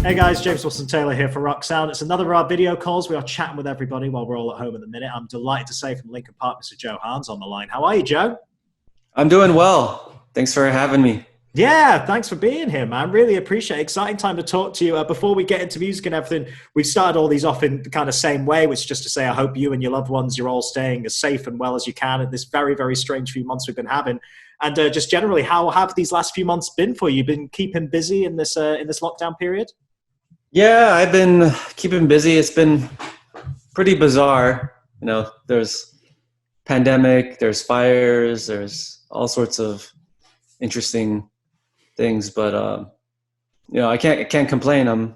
Hey guys, James Wilson Taylor here for Rock Sound. It's another of our video calls. We are chatting with everybody while we're all at home at the minute. I'm delighted to say from Linkin Park, Mr. Joe Hahn's on the line. How are you, Joe? I'm doing well. Thanks for having me. Yeah, thanks for being here, man. Really appreciate it. Exciting time to talk to you. Before we get into music and everything, we've started all these off in the kind of same way, which is just to say I hope you and your loved ones, you're all staying as safe and well as you can in this very, very strange few months we've been having. And just generally, how have these last few months been for you? Been keeping busy in this lockdown period? Yeah, I've been keeping busy. It's been pretty bizarre. There's pandemic, there's fires, there's all sorts of interesting things, but I can't complain.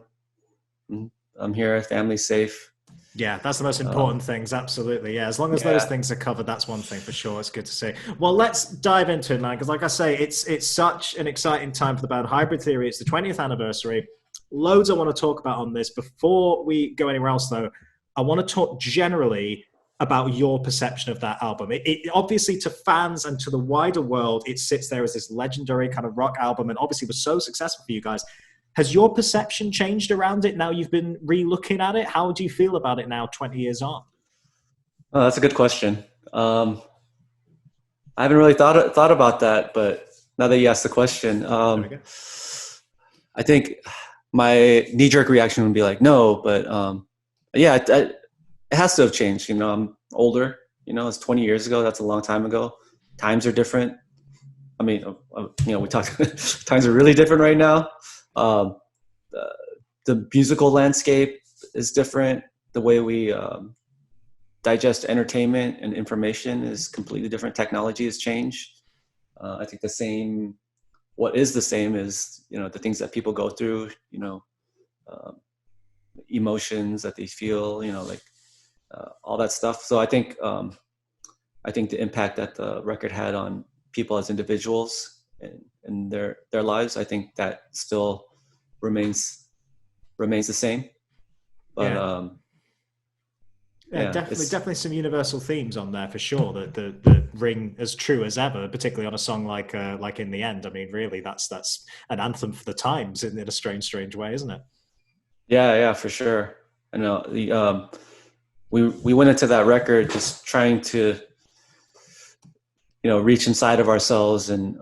I'm here, family's safe. Yeah, that's the most important things. Absolutely. Yeah. As long as those Yeah. things are covered, that's one thing for sure. It's good to see. Well, let's dive into it now. Because like I say, it's such an exciting time for the band Hybrid Theory. It's the 20th anniversary. Loads I want to talk about on this. Before we go anywhere else though, I want to talk generally about your perception of that album. It obviously to fans and to the wider world, it sits there as this legendary kind of rock album and obviously was so successful for you guys. Has your perception changed around it now you've been re-looking at it? How do you feel about it now 20 years on? Oh, that's a good question. I haven't really thought about that, but now that you asked the question, I think my knee-jerk reaction would be like, no, but yeah, it has to have changed. I'm older. It's 20 years ago. That's a long time ago. Times are different. I mean, we talked. Times are really different right now. The musical landscape is different. The way we digest entertainment and information is completely different. Technology has changed. I think what is the same is, the things that people go through, emotions that they feel, all that stuff. So I think the impact that the record had on people as individuals and their lives, I think that still remains the same. But yeah, definitely some universal themes on there for sure that ring as true as ever, particularly on a song like In the End. I mean, really, that's an anthem for the times in a strange way, isn't it? Yeah, for sure. I know we went into that record just trying to reach inside of ourselves and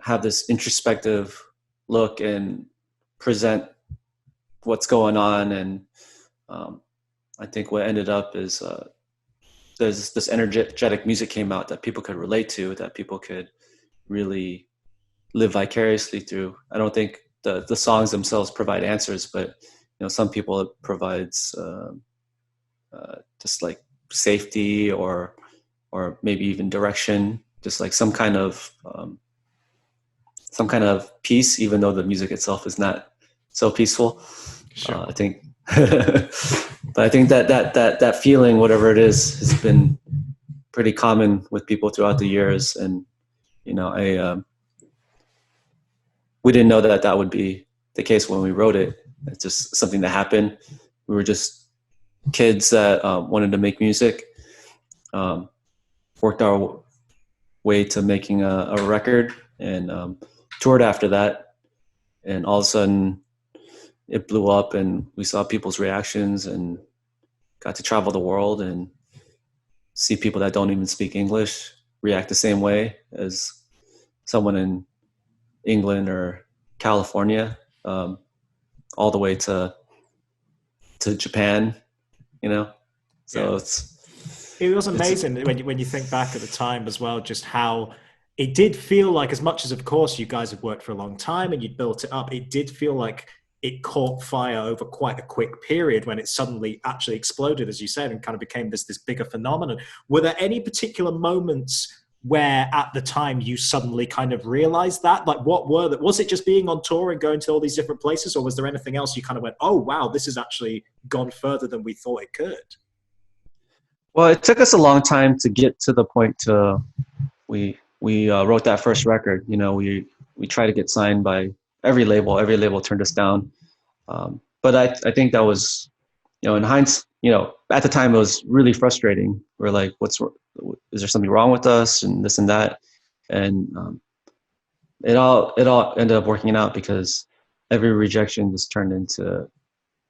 have this introspective look and present what's going on. And I think what ended up is there's this energetic music came out that people could relate to, that people could really live vicariously through. I don't think the songs themselves provide answers, but some people it provides just like safety or maybe even direction, just like some kind of peace, even though the music itself is not so peaceful. Sure. I think, but I think that feeling, whatever it is, has been pretty common with people throughout the years. And we didn't know that would be the case when we wrote it. It's just something that happened. We were just kids that wanted to make music, worked our way to making a record, and toured after that. And all of a sudden it blew up and we saw people's reactions and got to travel the world and see people that don't even speak English react the same way as someone in England or California, all the way to Japan, so yeah. It was amazing when you think back at the time as well, just how it did feel like, as much as of course you guys had worked for a long time and you'd built it up, it did feel like it caught fire over quite a quick period when it suddenly actually exploded, as you said, and kind of became this bigger phenomenon. Were there any particular moments where at the time you suddenly kind of realized that? Like, what were that? Was it just being on tour and going to all these different places, or was there anything else you kind of went, oh wow, this has actually gone further than we thought it could? Well, it took us a long time to get to the point we wrote that first record. We tried to get signed by every label turned us down. But I think that was, in hindsight, at the time it was really frustrating. We're like, is there something wrong with us and this and that? And it all ended up working out because every rejection just turned into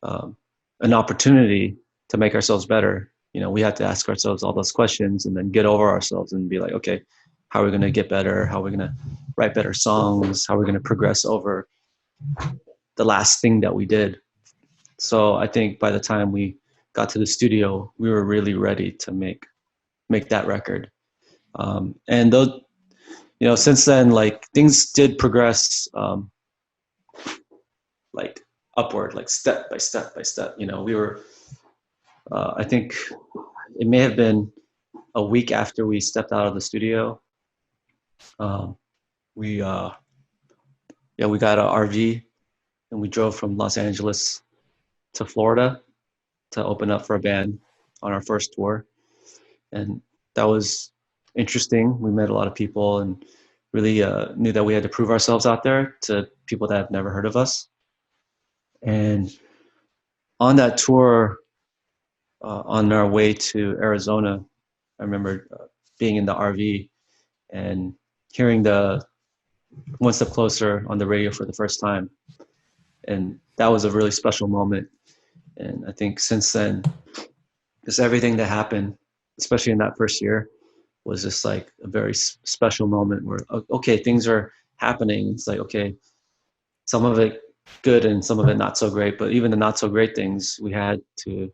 an opportunity to make ourselves better. We had to ask ourselves all those questions and then get over ourselves and be like, okay, how are we going to get better? How are we going to write better songs? How are we going to progress over the last thing that we did? So I think by the time we got to the studio, we were really ready to make that record. And those, since then, like things did progress, like upward, like step by step by step. We were, I think it may have been a week after we stepped out of the studio. We got an RV and we drove from Los Angeles to Florida to open up for a band on our first tour. And that was interesting. We met a lot of people and really knew that we had to prove ourselves out there to people that have never heard of us. And on that tour, on our way to Arizona, I remember being in the RV and hearing the One Step Closer on the radio for the first time. And that was a really special moment. And I think since then, just everything that happened, especially in that first year, was just like a very special moment where, okay, things are happening. It's like, okay, some of it good and some of it not so great, but even the not so great things, we had to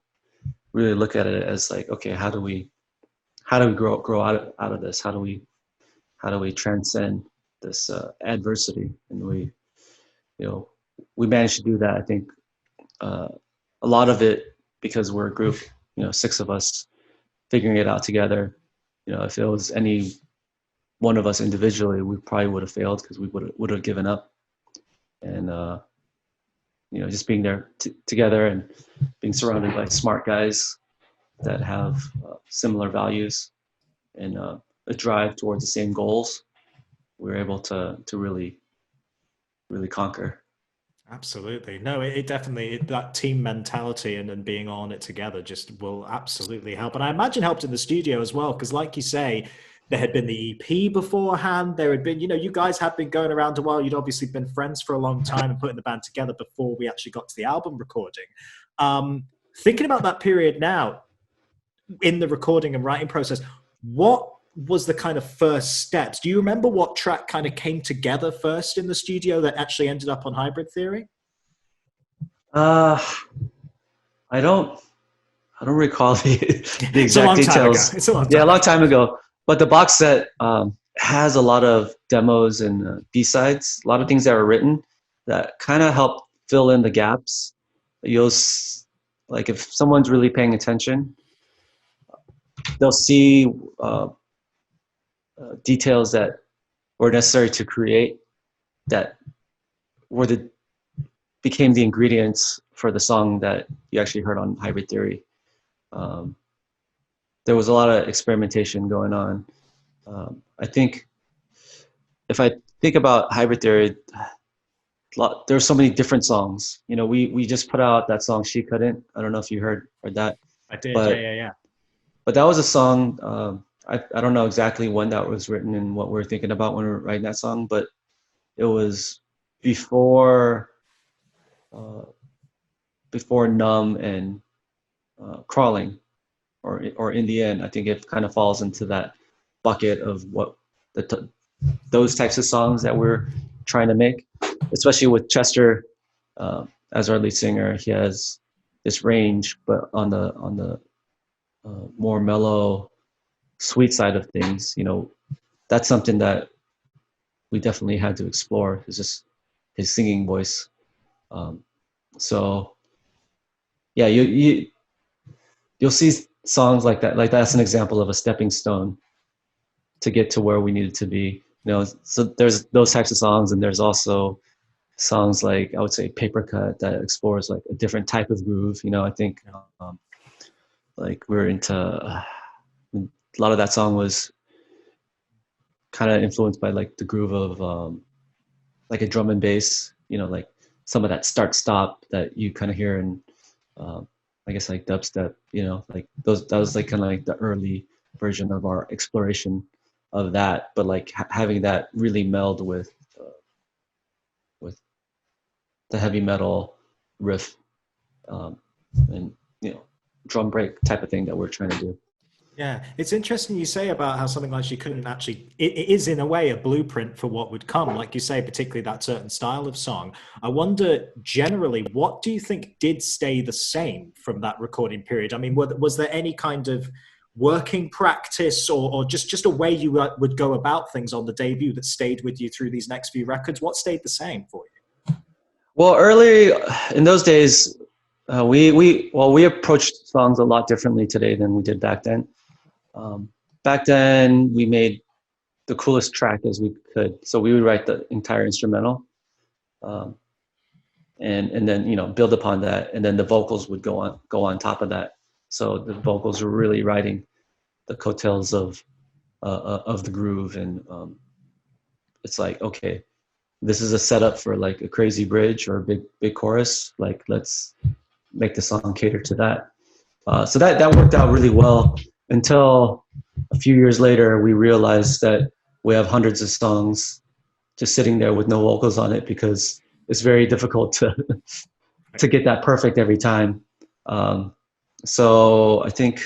really look at it as like, okay, how do we grow out of this? How do we transcend this adversity? And we managed to do that. I think a lot of it because we're a group, 6 of us figuring it out together. If it was any one of us individually, we probably would have failed because we would have given up. And just being there together and being surrounded by smart guys that have similar values and a drive towards the same goals, we were able to really, really conquer. Absolutely. No, it definitely, that team mentality and being on it together just will absolutely help. And I imagine helped in the studio as well, because like you say, there had been the EP beforehand. There had been, you guys had been going around a while. You'd obviously been friends for a long time and putting the band together before we actually got to the album recording. Thinking about that period now in the recording and writing process, what was the kind of first steps? Do you remember what track kind of came together first in the studio that actually ended up on Hybrid Theory? I don't recall the It's a exact long time ago. details. It's a long time Yeah, a long ago. time ago. But the box set has a lot of demos and B-sides, a lot of things that were written that kind of help fill in the gaps. Like if someone's really paying attention, they'll see details that were necessary to create that became the ingredients for the song that you actually heard on Hybrid Theory. There was a lot of experimentation going on. I think if I think about Hybrid Theory, there's so many different songs. We just put out that song "She Couldn't." I don't know if you heard that. I did. But, Yeah. But that was a song. I don't know exactly when that was written and what we were thinking about when we were writing that song, but it was before Numb and Crawling, or in the end. I think it kind of falls into that bucket of what those types of songs that we're trying to make, especially with Chester as our lead singer. He has this range, but on the more mellow, sweet side of things, that's something that we definitely had to explore. Is just his singing voice. So yeah, you'll see songs like that. Like that's an example of a stepping stone to get to where we needed to be. So there's those types of songs, and there's also songs like, I would say, Paper Cut, that explores like a different type of groove. I think like we're into a lot of that song was kind of influenced by like the groove of like a drum and bass, like some of that start stop that you kind of hear in I guess like dubstep, like that was like kind of like the early version of our exploration of that, but like having that really meld with the heavy metal riff, um, and drum break type of thing that we're trying to do. Yeah, it's interesting you say about how something like you couldn't actually, it is in a way a blueprint for what would come. Like you say, particularly that certain style of song. I wonder, generally, what do you think did stay the same from that recording period? I mean, was there any kind of working practice or just a way you would go about things on the debut that stayed with you through these next few records? What stayed the same for you? Well, early in those days, we approached songs a lot differently today than we did back then. Back then, we made the coolest track as we could, so we would write the entire instrumental, um, and then build upon that, and then the vocals would go on top of that. So the vocals were really writing the coattails of the groove, and it's like, okay, this is a setup for like a crazy bridge or a big chorus. Like, let's make the song cater to that. So that worked out really well until a few years later we realized that we have hundreds of songs just sitting there with no vocals on it, because it's very difficult to get that perfect every time. So I think,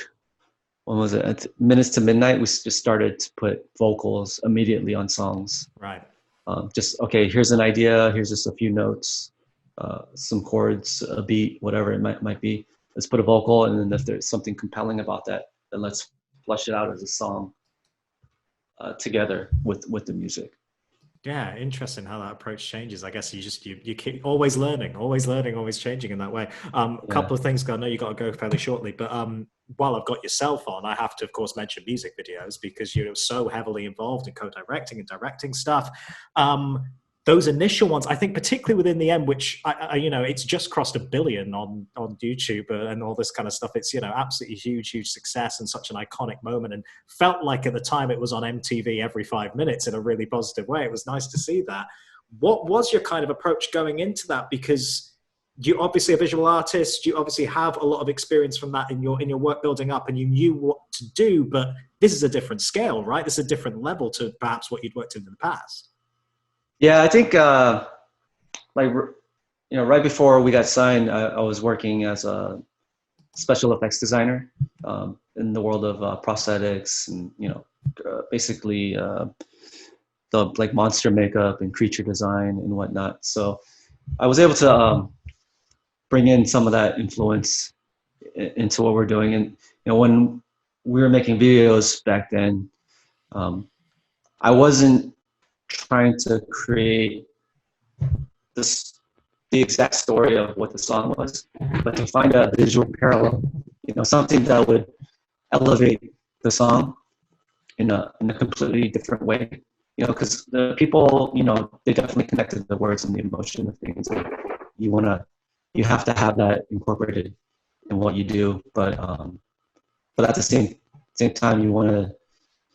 when was it? At Minutes to Midnight, we just started to put vocals immediately on songs. Right. Just, okay, here's an idea, here's just a few notes, some chords, a beat, whatever it might be. Let's put a vocal, and then if there's something compelling about that, then let's flesh it out as a song together with the music. Yeah, interesting how that approach changes. I guess you keep always learning, always changing in that way. A couple of things, I know you got to go fairly shortly, but while I've got yourself on, I have to, of course, mention music videos, because you're so heavily involved in co-directing and directing stuff. Those initial ones, I think, particularly within the end, which it's just crossed 1 billion on YouTube and all this kind of stuff. It's absolutely huge success and such an iconic moment, and felt like at the time it was on MTV every 5 minutes in a really positive way. It was nice to see that. What was your kind of approach going into that? Because you're obviously a visual artist, you obviously have a lot of experience from that in your work building up, and you knew what to do, but this is a different scale, right? This is a different level to perhaps what you'd worked in the past. Yeah, I think right before we got signed, I was working as a special effects designer in the world of prosthetics and basically the like monster makeup and creature design and whatnot. So I was able to bring in some of that influence into what we're doing. And when we were making videos back then, I wasn't trying to create the exact story of what the song was, but to find a visual parallel, something that would elevate the song in a completely different way. Because the people, they definitely connected the words and the emotion of things. You have to have that incorporated in what you do, but at the same time, you want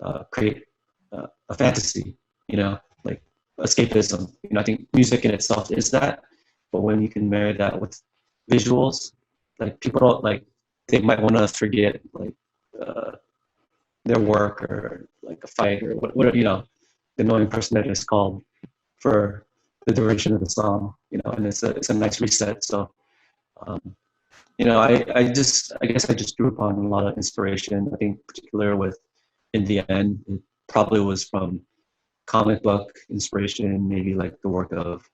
to create a fantasy, like escapism. I think music in itself is that, but when you can marry that with visuals, like people don't they might want to forget their work or like a fight or whatever, the annoying person that is called for the duration of the song, and it's a nice reset. So, I guess I just drew upon a lot of inspiration. I think particular with In the End, it probably was from comic book inspiration, maybe like the work of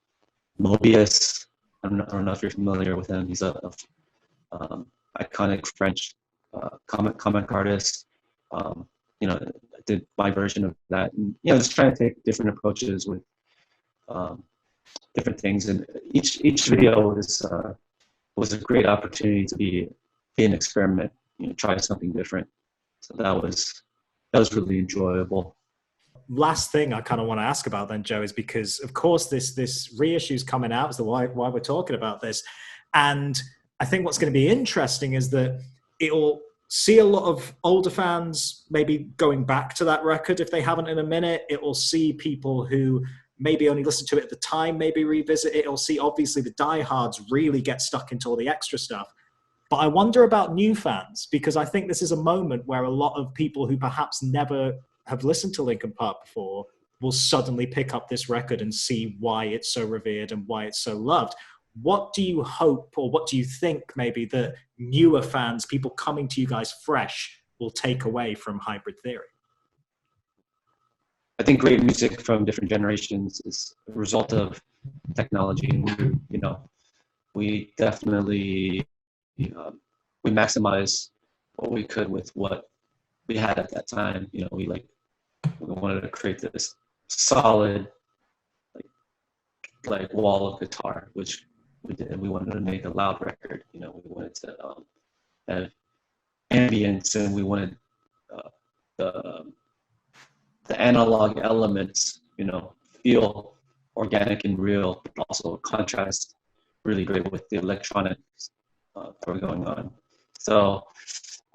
Mobius. I don't know if you're familiar with him. He's a iconic French comic artist. I did my version of that, and just trying to take different approaches with different things. And each video was a great opportunity to be an experiment. Try something different. So that was really enjoyable. Last thing I kind of want to ask about then, Joe, is because of course this reissue is coming out, is the why we're talking about this, and I think what's going to be interesting is that it'll see a lot of older fans maybe going back to that record if they haven't in a minute. It will see people who maybe only listened to it at the time, maybe revisit it. It'll see obviously the diehards really get stuck into all the extra stuff. But I wonder about new fans, because I think this is a moment where a lot of people who perhaps never have listened to Linkin Park before will suddenly pick up this record and see why it's so revered and why it's so loved. what do you hope, or what do you think maybe the newer fans, people coming to you guys fresh, will take away from Hybrid Theory? I think great music from different generations is a result of technology. And we definitely we maximize what we could with what we had at that time. We wanted to create this solid like wall of guitar, which we did. We wanted to make a loud record. We wanted to have ambience, and we wanted the analog elements, feel organic and real, but also contrast really great with the electronics that were going on. So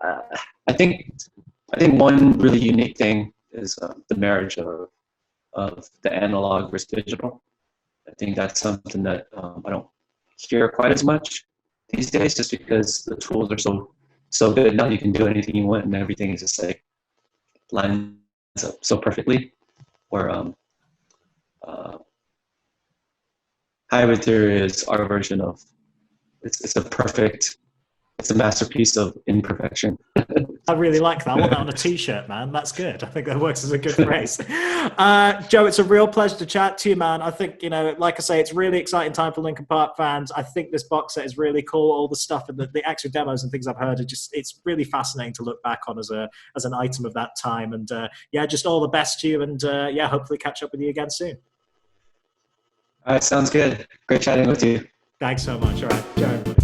I think one really unique thing is the marriage of the analog versus digital. I think that's something that I don't hear quite as much these days, just because the tools are so good now. You can do anything you want, and everything is just like lines up so perfectly. Where Hybrid Theory is our version of it's a masterpiece of imperfection. I really like that. I want that on a t-shirt, man. That's good. I think that works as a good phrase. Joe, it's a real pleasure to chat to you, man. I think, like I say, it's really exciting time for Linkin Park fans. I think this box set is really cool. All the stuff and the extra demos and things I've heard it's really fascinating to look back on as an item of that time. And just all the best to you. And hopefully catch up with you again soon. All right, sounds good. Great chatting with you. Thanks so much. All right, Joe.